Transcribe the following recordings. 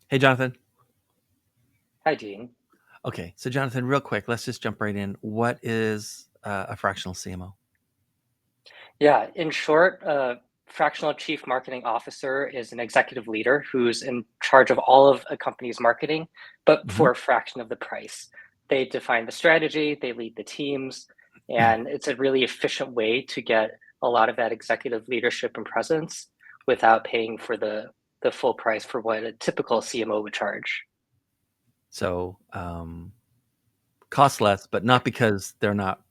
Hey, Jonathan. Hi, Dean. Okay, so Jonathan, real quick, let's just jump right in. What is a fractional CMO? Yeah, in short, fractional chief marketing officer is an executive leader who's in charge of all of a company's marketing, but Hmm. for a fraction of the price. They define the strategy, they lead the teams, and it's a really efficient way to get a lot of that executive leadership and presence without paying for the full price for what a typical CMO would charge. So, cost less, but not because they're not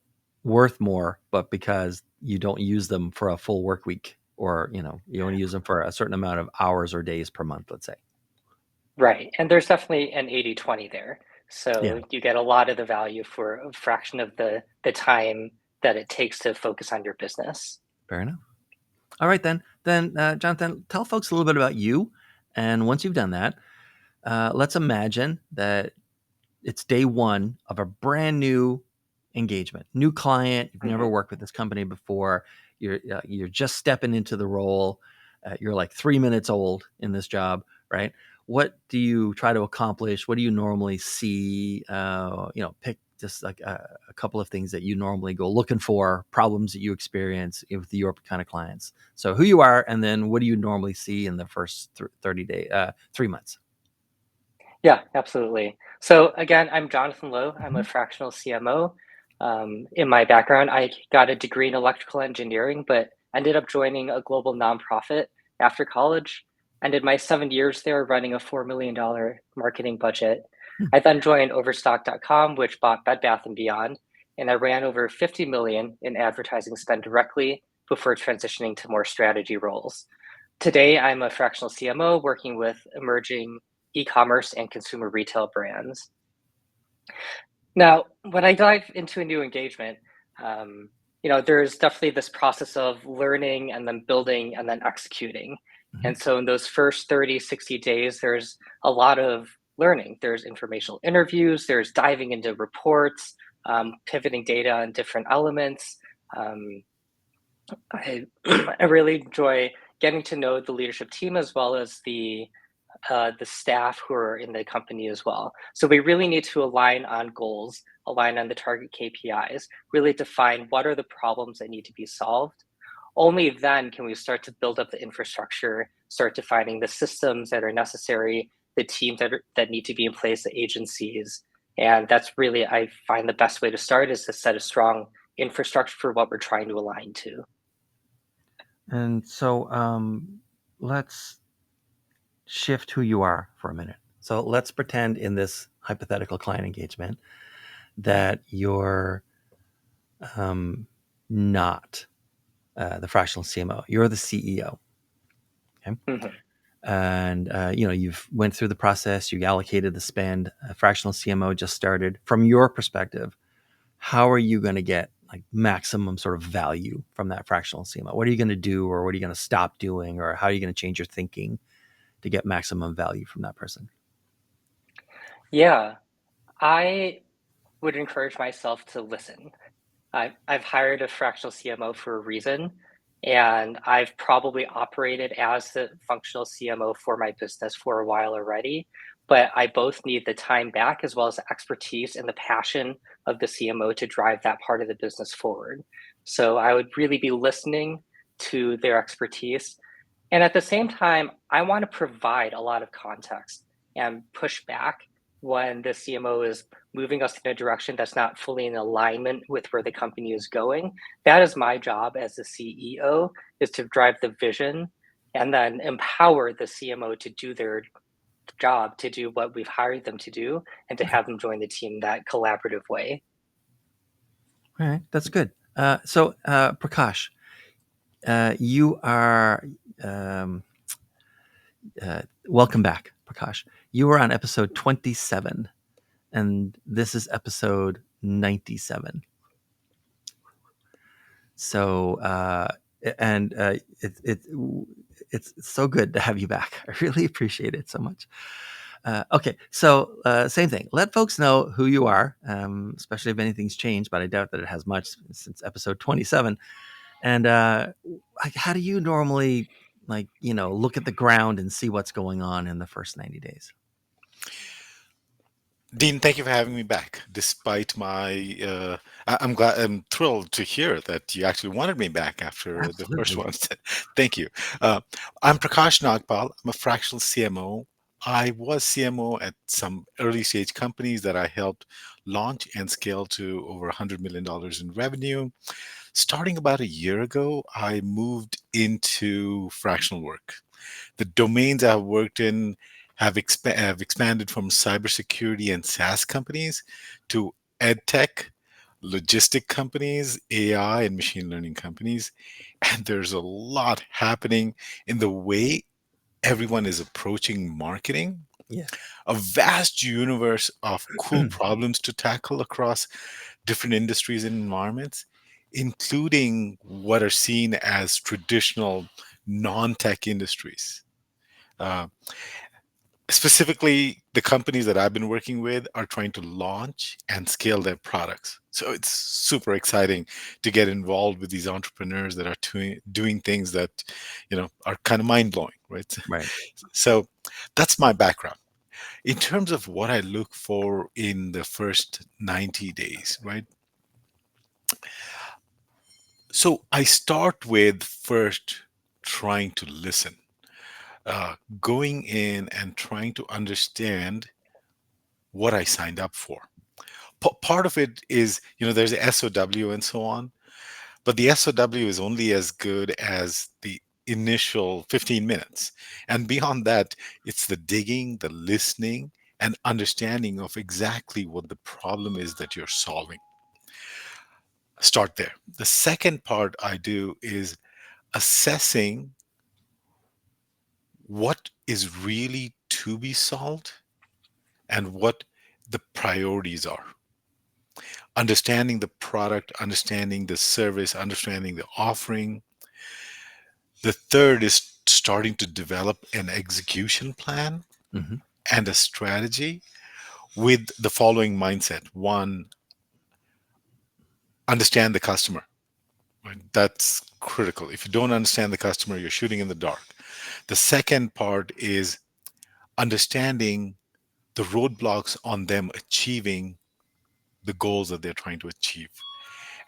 worth more, but because you don't use them for a full work week, or you only use them for a certain amount of hours or days per month, let's say. Right. And there's definitely an 80-20 there. Yeah, So you get a lot of the value for a fraction of the time that it takes to focus on your business. fair enough. All right, then, Jonathan, tell folks a little bit about you, and once you've done that, let's imagine that it's day one of a brand new engagement, new client. You've never Mhm. worked with this company before. You're just stepping into the role. You're like 3 minutes old in this job, right? What do you try to accomplish? What do you normally see? Pick just like a couple of things that you normally go looking for, problems that you experience with your kind of clients. So who you are, and then what do you normally see in the first 3 months? Yeah, absolutely. So again, I'm Jonathan Lowe. I'm a fractional CMO. In my background, I got a degree in electrical engineering, but ended up joining a global nonprofit after college. Ended my 7 years there running a $4 million marketing budget. Hmm. I then joined Overstock.com, which bought Bed Bath and Beyond, and I ran over 50 million in advertising spend directly before transitioning to more strategy roles. Today, I'm a fractional CMO working with emerging e-commerce and consumer retail brands. Now, when I dive into a new engagement, um, there's definitely this process of learning and then building and then executing. Mhm. And so in those first 30, 60 days, there's a lot of learning. There's informational interviews, there's diving into reports, pivoting data on different elements. Um, I, I really enjoy getting to know the leadership team as well as the staff who are in the company as well. So we really need to align on goals, align on the target KPIs, really define what are the problems that need to be solved. Only then can we start to build up the infrastructure, start defining the systems that are necessary, the teams that need to be in place, the agencies. And that's really, I find the best way to start is to set a strong infrastructure for what we're trying to align to. And so let's shift who you are for a minute. So let's pretend in this hypothetical client engagement that you're um, not the fractional CMO. You're the CEO. Okay. Mhm. And you've went through the process. You allocated the spend. A fractional CMO just started. From your perspective, how are you going to get like maximum sort of value from that fractional CMO? What are you going to do, or what are you going to stop doing, or how are you going to change your thinking to get maximum value from that person? Yeah, I would encourage myself to listen. I've hired a fractional CMO for a reason, and I've probably operated as the functional CMO for my business for a while already. But I both need the time back as well as the expertise and the passion of the CMO to drive that part of the business forward. So I would really be listening to their expertise. And at the same time, I want to provide a lot of context and push back when the CMO is moving us in a direction that's not fully in alignment with where the company is going. That is my job as the CEO, is to drive the vision and then empower the CMO to do their job, to do what we've hired them to do, and to Right. have them join the team that collaborative way. All right, that's good. Prakash, you are um, welcome back, Prakash. You were on episode 27, and this is episode 97. So, and it's so good to have you back. I really appreciate it so much. Okay, so same thing. Let folks know who you are, especially if anything's changed, but I doubt that it has much since episode 27. And like, how do you normally, like, look at the ground and see what's going on in the first 90 days? Dean, thank you for having me back. Despite my, I'm glad, I'm thrilled to hear that you actually wanted me back after the first Absolutely. one. Thank you. Uh, I'm Prakash Nagpal. I'm a fractional CMO. I was CMO at some early stage companies that I helped launch and scale to over $100 million in revenue. Starting about a year ago, I moved into fractional work. The domains I've worked in have expanded from cybersecurity and SaaS companies to edtech, logistic companies, AI, and machine learning companies. And there's a lot happening in the way everyone is approaching marketing. Yeah. A vast universe of cool problems to tackle across different industries and environments, including what are seen as traditional non tech industries. Uh, Specifically, the companies that I've been working with are trying to launch and scale their products. So it's super exciting to get involved with these entrepreneurs that are doing things that, are kind of mind blowing, right? Right. So that's my background. In terms of what I look for in the first 90 days, right? So I start with first trying to listen, going in and trying to understand what I signed up for. Part of it is, there's a SOW and so on, but the SOW is only as good as the initial 15 minutes. And beyond that, it's the digging, the listening, and understanding of exactly what the problem is that you're solving. Start there. The second part I do is assessing what is really to be solved and what the priorities are. Understanding the product, understanding the service, understanding the offering. The third is starting to develop an execution plan Hmm. and a strategy with the following mindset. One, understand the customer. Right? That's critical. If you don't understand the customer, you're shooting in the dark. The second part is understanding the roadblocks on them achieving the goals that they're trying to achieve.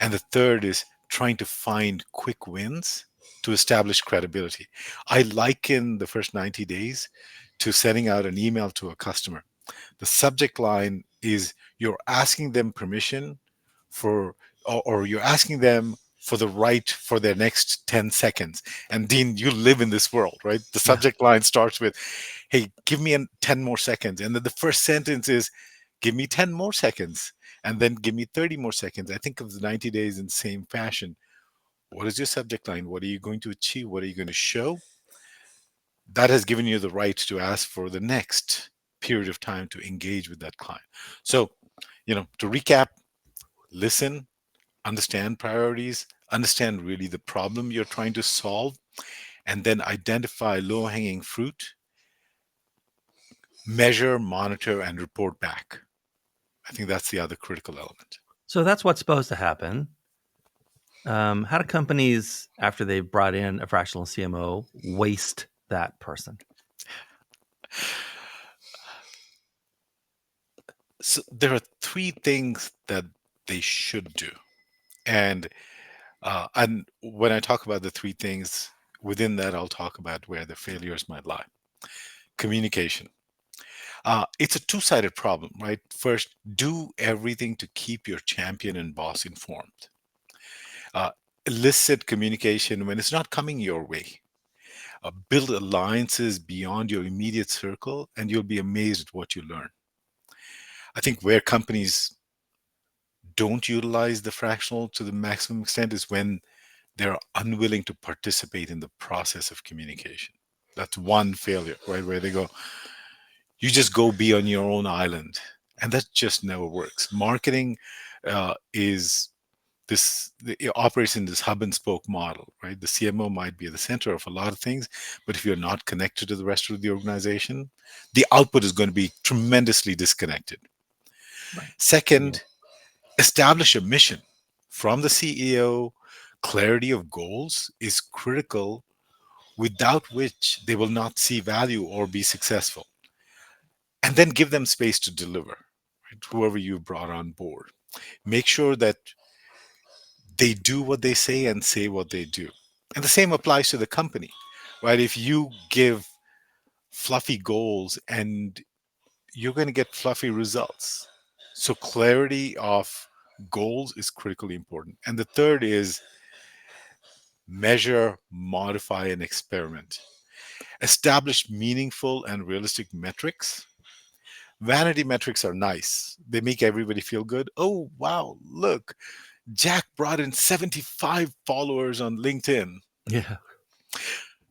And the third is trying to find quick wins to establish credibility. I liken the first 90 days to sending out an email to a customer. The subject line is you're asking them permission for, or you're asking them for the right for their next 10 seconds. And Dean, you live in this world, right? The Yeah. subject line starts with, hey, give me 10 more seconds. And then the first sentence is, give me 10 more seconds. And then give me 30 more seconds. I think of the 90 days in the same fashion. What is your subject line? What are you going to achieve? What are you going to show? That has given you the right to ask for the next period of time to engage with that client. So, to recap, listen, understand priorities, understand really the problem you're trying to solve, and then identify low hanging fruit, measure, monitor, and report back. I think that's the other critical element. So that's what's supposed to happen. How do companies, after they've brought in a fractional CMO, waste that person? So there are three things that they should do. And when I talk about the three things, within that, I'll talk about where the failures might lie. Communication. It's a two-sided problem, right? First, do everything to keep your champion and boss informed. Uh, Elicit communication when it's not coming your way. Build alliances beyond your immediate circle, and you'll be amazed at what you learn. I think where companies don't utilize the fractional to the maximum extent is when they're unwilling to participate in the process of communication. That's one failure, right? Where they go, you just go be on your own island. And that just never works. Marketing is it operates in this hub and spoke model, right? The CMO might be at the center of a lot of things, but if you're not connected to the rest of the organization, the output is going to be tremendously disconnected. Right. Second, establish a mission from the CEO. Clarity of goals is critical, without which they will not see value or be successful. And then give them space to deliver. whoever you brought on board. Make sure that they do what they say what they do. And the same applies to the company, right? If you give fluffy goals and you're going to get fluffy results. So clarity of goals is critically important. And the third is measure, modify, and experiment. Establish meaningful and realistic metrics. Vanity metrics are nice. They make everybody feel good. Oh, wow, look, Jack brought in 75 followers on LinkedIn. Yeah.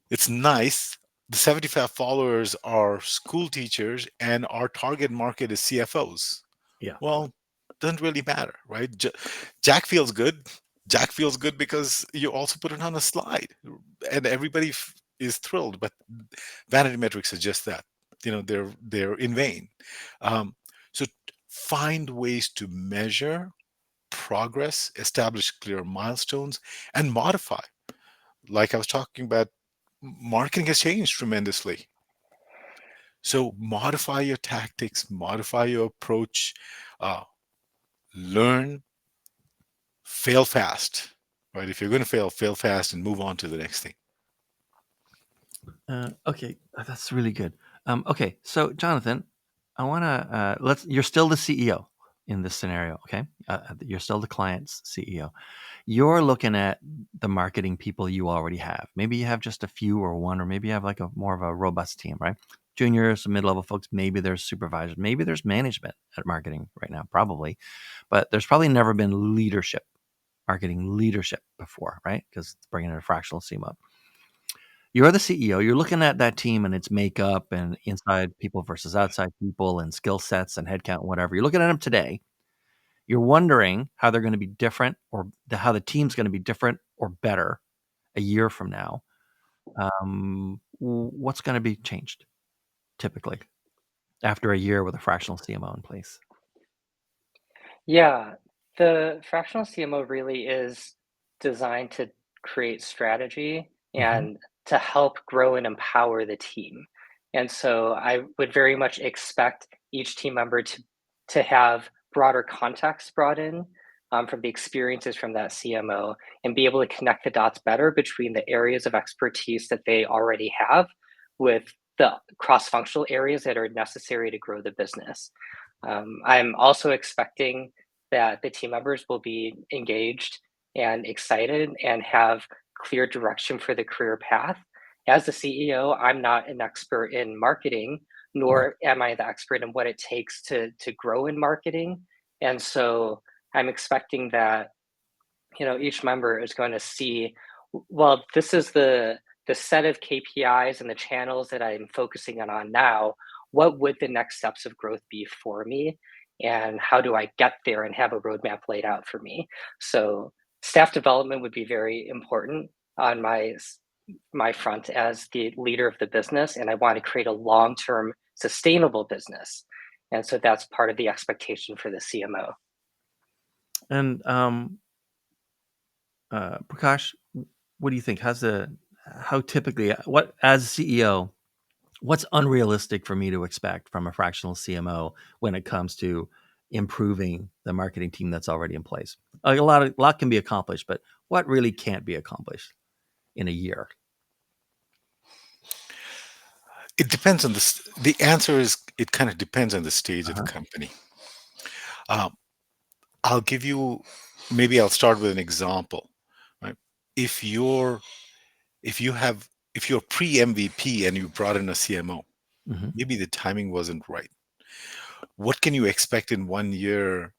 It's nice. The 75 followers are school teachers, and our target market is CFOs. Yeah. Well, doesn't really matter, right? Jack feels good. Jack feels good because you also put it on a slide, and everybody is thrilled. But vanity metrics suggest that they're in vain. Um, so find ways to measure progress, establish clear milestones, and modify. Like I was talking about, marketing has changed tremendously. So modify your tactics, modify your approach, uh, learn, fail fast, right? If you're going to fail, fail fast and move on to the next thing. Okay, that's really good. Okay, so Jonathan, I want to let's. You're still the CEO in this scenario, okay? You're still the client's CEO. You're looking at the marketing people you already have. Maybe you have just a few or one, or maybe you have like a more of a robust team, right? Juniors, some mid-level folks. Maybe there's supervisors. Maybe there's management at marketing right now, probably, but there's probably never been leadership, marketing leadership before, right? Because it's bringing in a fractional CMO. You're the CEO. You're looking at that team and its makeup and inside people versus outside people and skill sets and headcount, whatever. You're looking at them today. You're wondering how they're going to be different or how the team's going to be different or better a year from now. What's going to be changed typically after a year with a fractional CMO in place? Yeah, the fractional CMO really is designed to create strategy Hmm. and to help grow and empower the team. And so I would very much expect each team member to have broader context brought in from the experiences from that CMO and be able to connect the dots better between the areas of expertise that they already have with the cross-functional areas that are necessary to grow the business. I'm also expecting that the team members will be engaged and excited and have clear direction for the career path. As the CEO, I'm not an expert in marketing, Right. nor am I the expert in what it takes to grow in marketing. And so I'm expecting that each member is going to see, well, this is the set of KPIs and the channels that I'm focusing on now. What would the next steps of growth be for me? And how do I get there and have a roadmap laid out for me? So staff development would be very important on my front as the leader of the business. And I want to create a long-term sustainable business. And so that's part of the expectation for the CMO. And Prakash, what do you think? How typically, what as CEO, what's unrealistic for me to expect from a fractional CMO when it comes to improving the marketing team that's already in place? Like a lot can be accomplished, but what really can't be accomplished in a year? It depends on the answer is it kind of depends on the stage of the Uh-huh. company. Um, I'll give you, maybe I'll start with an example, right? If you're, if you have, if you're pre MVP and you brought in a CMO, Hmm. maybe the timing wasn't right. What can you expect in 1 year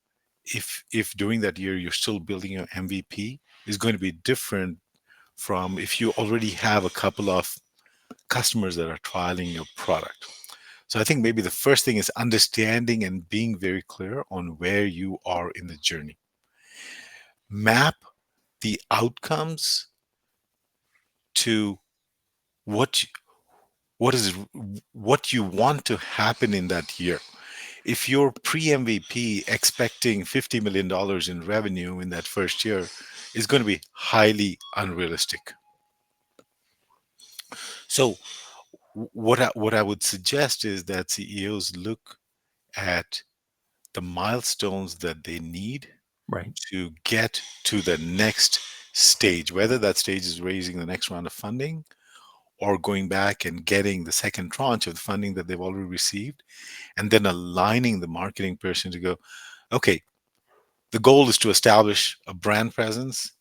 if during that year you're still building your MVP is going to be different from if you already have a couple of customers that are trialing your product. So I think maybe the first thing is understanding and being very clear on where you are in the journey. Map the outcomes to what what is what you want to happen in that year. If you're pre-MVP expecting $50 million in revenue in that first year, is going to be highly unrealistic. So what I would suggest is that CEOs look at the milestones that they need Right. to get to the next stage, whether that stage is raising the next round of funding or going back and getting the second tranche of the funding that they've already received, and then aligning the marketing person to go, okay, the goal is to establish a brand presence,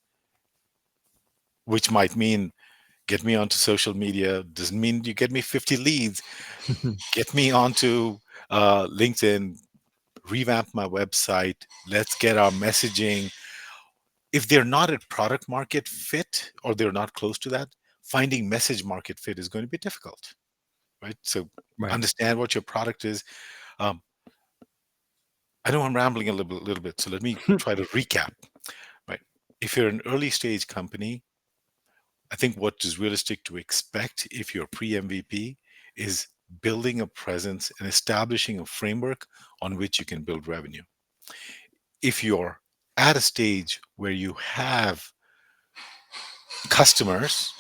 which might mean get me onto social media. Doesn't mean you get me 50 leads. Get me onto LinkedIn, revamp my website. Let's get our messaging. If they're not at product market fit or they're not close to that, finding message market fit is going to be difficult, right? So Right. understand what your product is. Um, I know I'm rambling a little bit, so let me try to recap, right? If you're an early stage company, I think what is realistic to expect if you're pre-MVP is building a presence and establishing a framework on which you can build revenue. If you're at a stage where you have customers,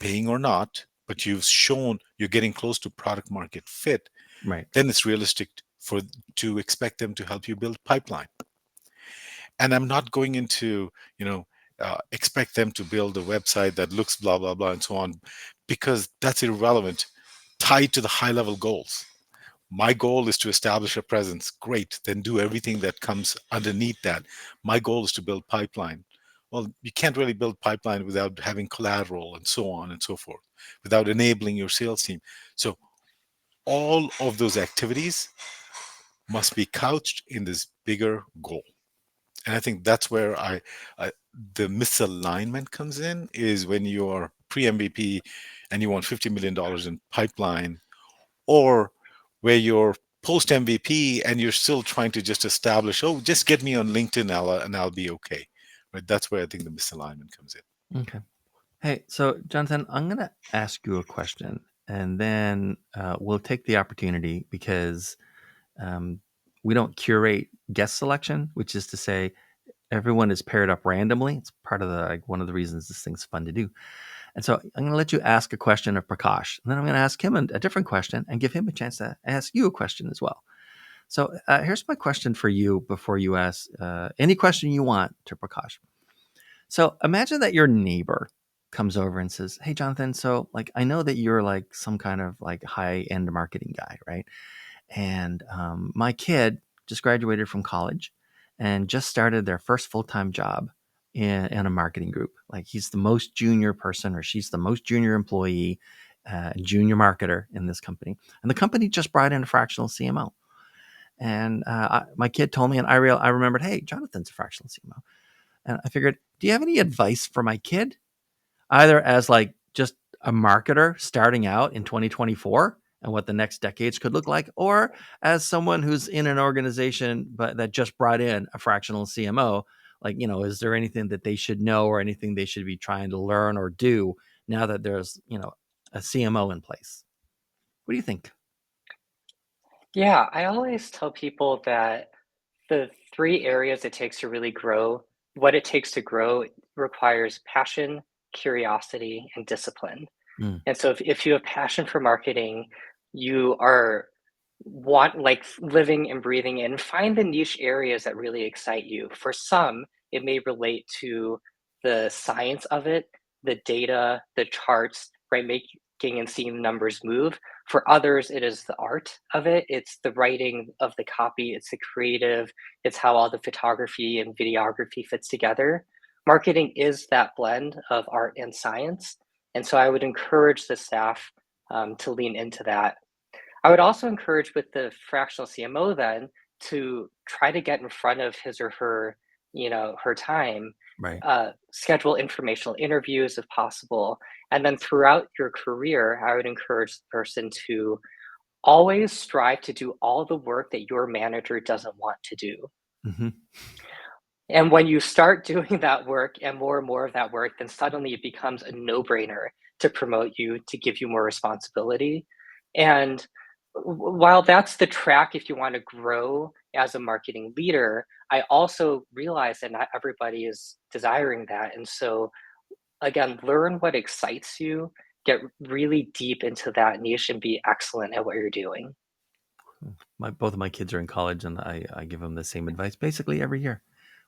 paying or not, but you've shown you're getting close to product market fit, Right. then it's realistic for to expect them to help you build pipeline. And I'm not going into, expect them to build a website that looks blah blah blah and so on, because that's irrelevant, tied to the high level goals. My goal is to establish a presence. Great, then do everything that comes underneath that. My goal is to build pipeline. Well, you can't really build pipeline without having collateral and so on and so forth, without enabling your sales team. So all of those activities must be couched in this bigger goal. And I think that's where I the misalignment comes in, is when you're pre-MVP and you want $50 million in pipeline, or where you're post MVP and you're still trying to just establish, oh, just get me on LinkedIn, and I'll be okay. Right? That's where I think the misalignment comes in. Okay. Hey, so Jonathan, I'm going to ask you a question, and then we'll take the opportunity because um, we don't curate guest selection, which is to say, everyone is paired up randomly. It's part of the one of the reasons this thing's fun to do. And so I'm going to let you ask a question of Prakash, and then I'm going to ask him a different question and give him a chance to ask you a question as well. So here's my question for you before you ask any question you want to Prakash. So imagine that your neighbor comes over and says, "Hey, Jonathan, so like I know that you're like some kind of like high end marketing guy, right? And my kid just graduated from college and just started their first full time job in a marketing group. Like he's the most junior person, or she's the most junior employee, junior marketer in this company. And the company just brought in a fractional CMO. And my kid told me, and I remembered, hey, Jonathan's a fractional CMO. And I figured, do you have any advice for my kid? Either as like just a marketer starting out in 2024 and what the next decades could look like, or as someone who's in an organization but that just brought in a fractional CMO, like, is there anything that they should know or anything they should be trying to learn or do now that there's, a CMO in place? What do you think? Yeah, I always tell people that the three areas it takes to really grow, what it takes to grow requires passion, curiosity, and discipline. Mm, And so if you have passion for marketing, you are want like living and breathing in, find the niche areas that really excite you. For some, it may relate to the science of it, the data, the charts, right? Making and seeing the numbers move. For others, it is the art of it. It's the writing of the copy. It's the creative. It's how all the photography and videography fits together. Marketing is that blend of art and science. And so I would encourage the staff to lean into that. I would also encourage with the fractional CMO then to try to get in front of his or her, her time, right. schedule informational interviews if possible. And then throughout your career, I would encourage the person to always strive to do all the work that your manager doesn't want to do. Hmm. And when you start doing that work and more of that work, then suddenly it becomes a no-brainer to promote you, to give you more responsibility. And while that's the track if you want to grow as a marketing leader, I also realize that not everybody is desiring that. And so again, learn what excites you, get really deep into that niche and be excellent at what you're doing. My both of my kids are in college, and I give them the same advice basically every year,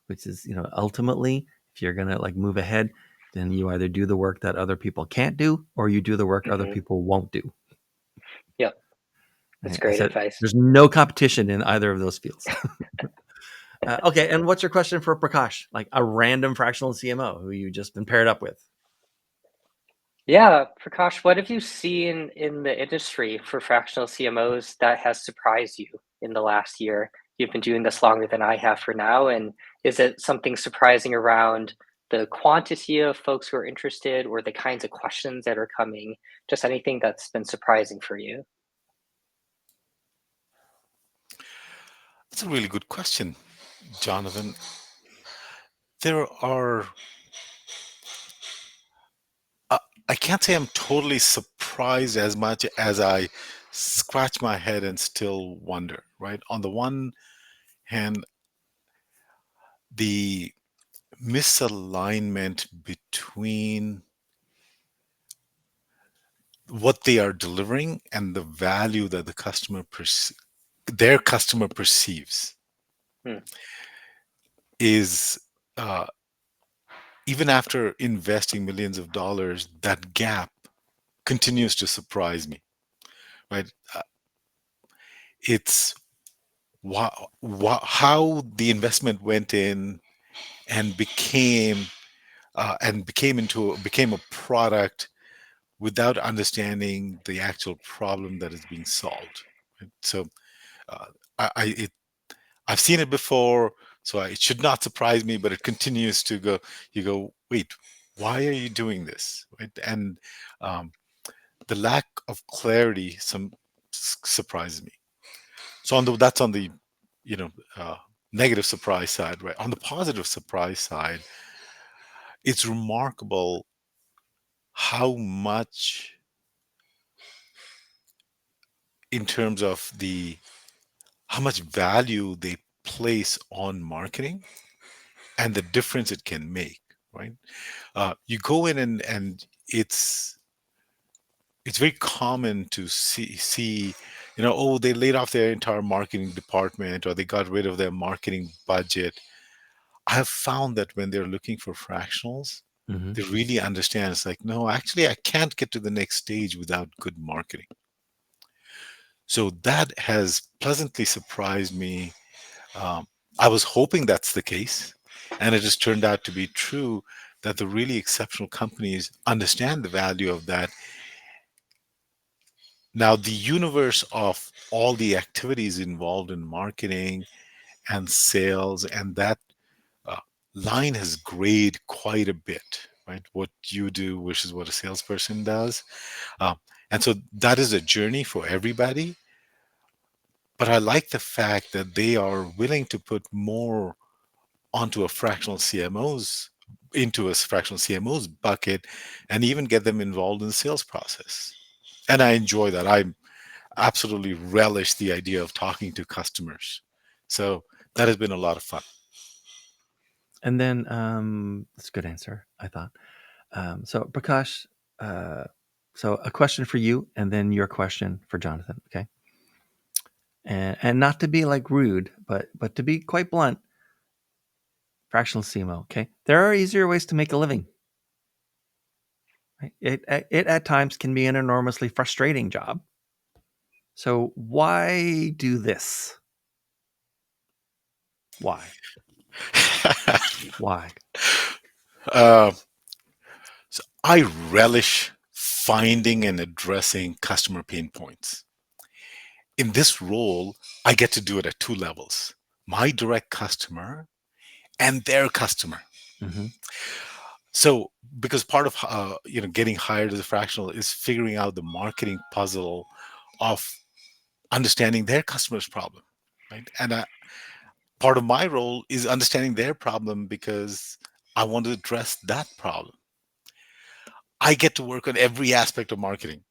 which is, ultimately, if you're gonna like move ahead, then you either do the work that other people can't do, or you do the work other Hmm. people won't do. Yep, that's Right? I great said advice. there's no competition in either of those fields. Okay, and what's your question for Prakash? Like a random fractional CMO who you just been paired up with? Yeah, Prakash, what have you seen in the industry for fractional CMOs that has surprised you in the last year? You've been doing this longer than I have for now, and is it something surprising around the quantity of folks who are interested or the kinds of questions that are coming? Just anything that's been surprising for you? That's a really good question, Jonathan. There are, uh, I can't say I'm totally surprised as much as I scratch my head and still wonder, right? On the one hand, the misalignment between what they are delivering and the value that their customer perceives Hmm, is, uh, even after investing millions of dollars, that gap continues to surprise me, right? It's how the investment went in and became a product without understanding the actual problem that is being solved. Right? So uh, I've seen it before, so it should not surprise me. But it continues to go. You go, wait, why are you doing this? Right? And um, the lack of clarity surprises me. So that's on the, you know, uh, negative surprise side, right? On the positive surprise side, it's remarkable how much, in terms of how much value they place on marketing and the difference it can make, right? You go in and it's very common to see, oh, they laid off their entire marketing department or they got rid of their marketing budget. I have found that when they're looking for fractionals, Hmm. they really understand. It's like, no, actually, I can't get to the next stage without good marketing. So that has pleasantly surprised me. Um, I was hoping that's the case, and it just turned out to be true that the really exceptional companies understand the value of that. Now, the universe of all the activities involved in marketing and sales and that uh, line has grayed quite a bit, right? What you do versus what a salesperson does. Um, and so that is a journey for everybody. But I like the fact that they are willing to put more onto a fractional CMO's into a fractional CMO's bucket and even get them involved in the sales process. And I enjoy that. I absolutely relish the idea of talking to customers. So that has been a lot of fun. And then that's a good answer, I thought. So Prakash, uh, so a question for you, and then your question for Jonathan. Okay, and not to be like rude, but to be quite blunt, fractional CMO. Okay, there are easier ways to make a living. Right? It at times can be an enormously frustrating job. So why do this? Why? Why? uh, so I relish finding and addressing customer pain points. In this role, I get to do it at two levels: my direct customer and their customer. Mm-hmm. So, because part of getting hired as a fractional is figuring out the marketing puzzle of understanding their customer's problem, right? And part of my role is understanding their problem because I want to address that problem. I get to work on every aspect of marketing.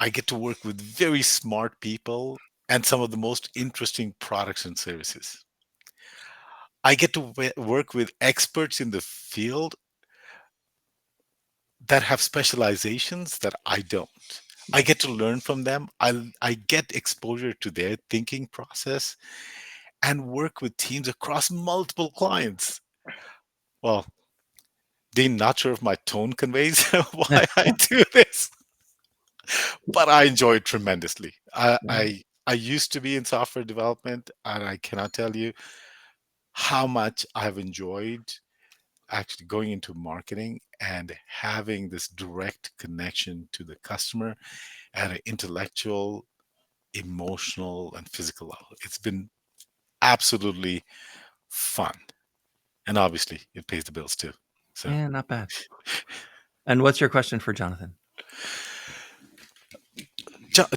I get to work with very smart people and some of the most interesting products and services. I get to work with experts in the field that have specializations that I don't. I get to learn from them. I get exposure to their thinking process and work with teams across multiple clients. Well, Dean, not sure if my tone conveys why I do this, but I enjoy it tremendously. I used to be in software development, and I cannot tell you how much I've enjoyed actually going into marketing and having this direct connection to the customer at an intellectual, emotional, and physical level. It's been absolutely fun. And obviously, it pays the bills too. So, Yeah, not bad. And what's your question for Jonathan?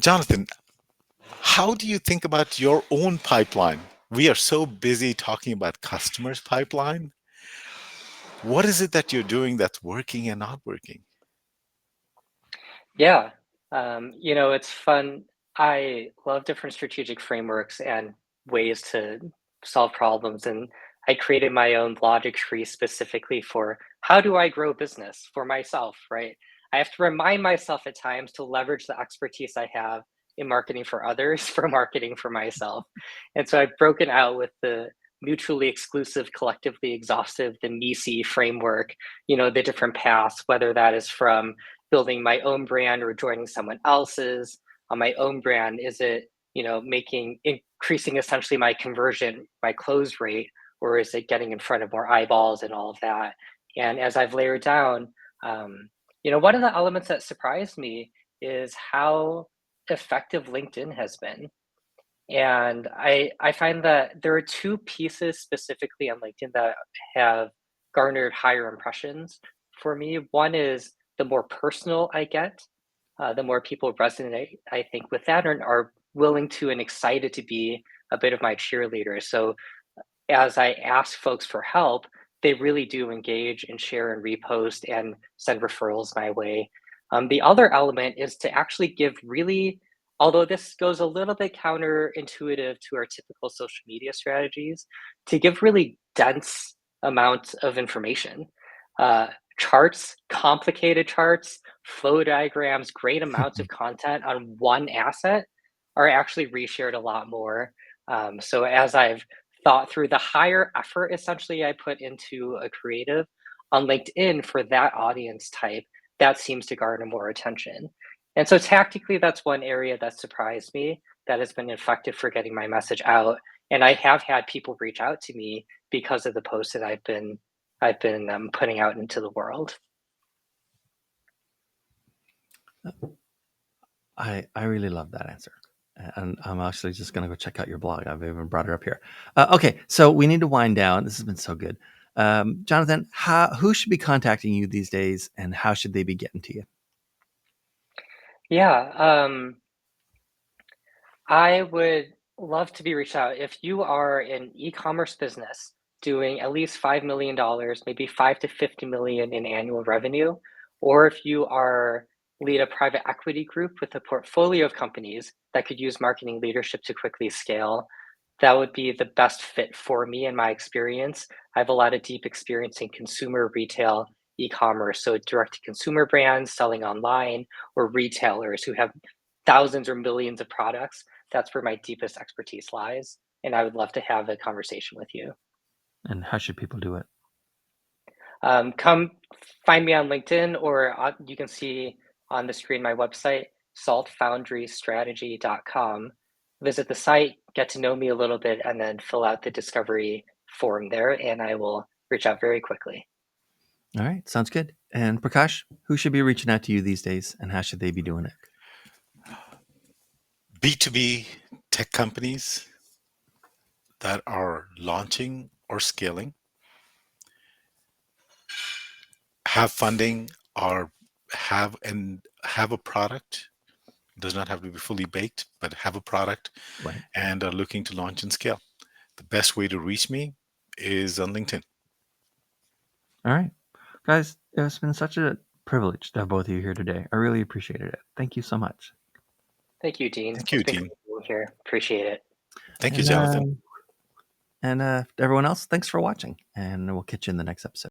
Jonathan, how do you think about your own pipeline? We are so busy talking about customers' pipeline. What is it that you're doing that's working and not working? Yeah. It's fun. I love different strategic frameworks and ways to solve problems. And I created my own logic tree specifically for how do I grow business for myself, right? I have to remind myself at times to leverage the expertise I have in marketing for others for marketing for myself. And so I've broken out with the mutually exclusive, collectively exhaustive, the MISI framework, the different paths, whether that is from building my own brand or joining someone else's. On my own brand, is it making increasing essentially my conversion, my close rate, or is it getting in front of more eyeballs and all of that? And as I've layered down, one of the elements that surprised me is how effective LinkedIn has been. And I find that there are two pieces specifically on LinkedIn that have garnered higher impressions for me. One is the more personal I get, the more people resonate, I think, with that and are willing to and excited to be a bit of my cheerleader. So as I ask folks for help, they really do engage and share and repost and send referrals my way. The other element is to actually give really, although this goes a little bit counterintuitive to our typical social media strategies, to give really dense amounts of information. Uh, Charts, complicated charts, flow diagrams, great amounts of content on one asset are actually reshared a lot more. So as I've thought through the higher effort essentially I put into a creative on LinkedIn for that audience type, that seems to garner more attention. And so tactically, that's one area that surprised me that has been effective for getting my message out. And I have had people reach out to me because of the posts that I've been putting out into the world. I really love that answer. And I'm actually just going to go check out your blog. I've even brought it up here. Okay, so we need to wind down. This has been so good. Jonathan, who should be contacting you these days and how should they be getting to you? Yeah, I would love to be reached out. If you are an e-commerce business doing at least $5 million, maybe 5 to 50 million in annual revenue, or if you are lead a private equity group with a portfolio of companies that could use marketing leadership to quickly scale, that would be the best fit for me in my experience. I have a lot of deep experience in consumer retail e-commerce, so direct to consumer brands selling online or retailers who have thousands or millions of products. That's where my deepest expertise lies. And I would love to have a conversation with you. And how should people do it? Come find me on LinkedIn, or you can see on the screen my website, saltfoundrystrategy.com. Visit the site, get to know me a little bit, and then fill out the discovery form there, and I will reach out very quickly. All right, sounds good. And Prakash, who should be reaching out to you these days and how should they be doing it? B2B tech companies that are launching or scaling, have funding, or have a product. It does not have to be fully baked, but have a product Right. and are looking to launch and scale. The best way to reach me is on LinkedIn. All right. Guys, it's been such a privilege to have both of you here today. I really appreciated it. Thank you so much. Thank you, Dean. Thank It's you, been Dean. great being here. Appreciate it. Thank you, And Jonathan. to everyone else, thanks for watching, and we'll catch you in the next episode.